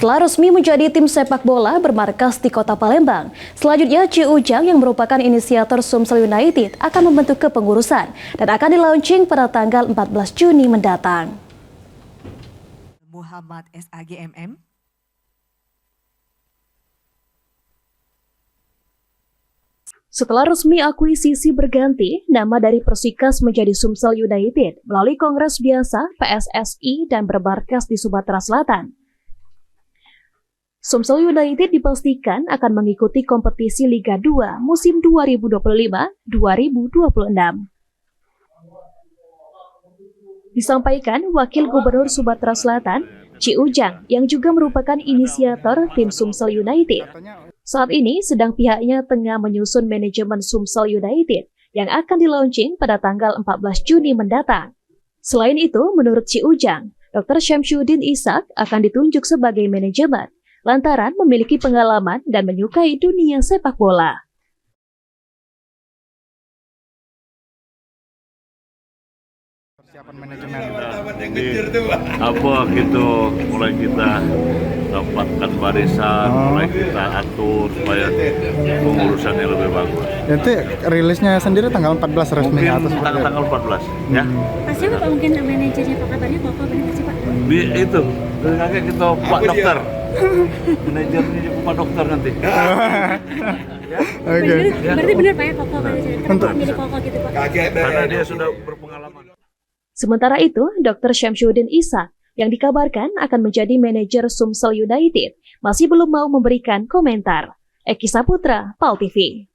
Setelah resmi menjadi tim sepak bola bermarkas di kota Palembang, selanjutnya Ci Ujang yang merupakan inisiator Sumsel United akan membentuk kepengurusan dan akan dilaunching pada tanggal 14 Juni mendatang. Muhammad SAGMM. Setelah resmi akuisisi berganti, nama dari Persikas menjadi Sumsel United melalui Kongres Biasa PSSI dan bermarkas di Sumatera Selatan. Sumsel United dipastikan akan mengikuti kompetisi Liga 2 musim 2025-2026. Disampaikan Wakil Gubernur Sumatera Selatan, Ci Ujang, yang juga merupakan inisiator tim Sumsel United. Saat ini sedang pihaknya tengah menyusun manajemen Sumsel United yang akan dilaunching pada tanggal 14 Juni mendatang. Selain itu, menurut Ci Ujang, Dr. Syamsuddin Ishak akan ditunjuk sebagai manajemen lantaran memiliki pengalaman dan menyukai dunia sepak bola. Persiapan manajemen mulai kita dapatkan barisan, mulai kita atur supaya pengurusannya lebih bagus. Nanti rilisnya sendiri tanggal 14 resmi atau seperti tanggal 14 ya. Pasti Pak, mungkin manajernya Pak kabarnya Bapak benar sih Pak? Itu dari kakek kita Pak Dokter. Manajernya Pak Dokter nanti. Oke. Berarti benar Pak ya Koko manajernya? Untuk milih Koko gitu Pak? Karena dia sudah berpengalaman. Sementara itu, Dr. Syamsuddin Ishak yang dikabarkan akan menjadi manajer Sumsel United masih belum mau memberikan komentar. Eki Saputra, PAL TV.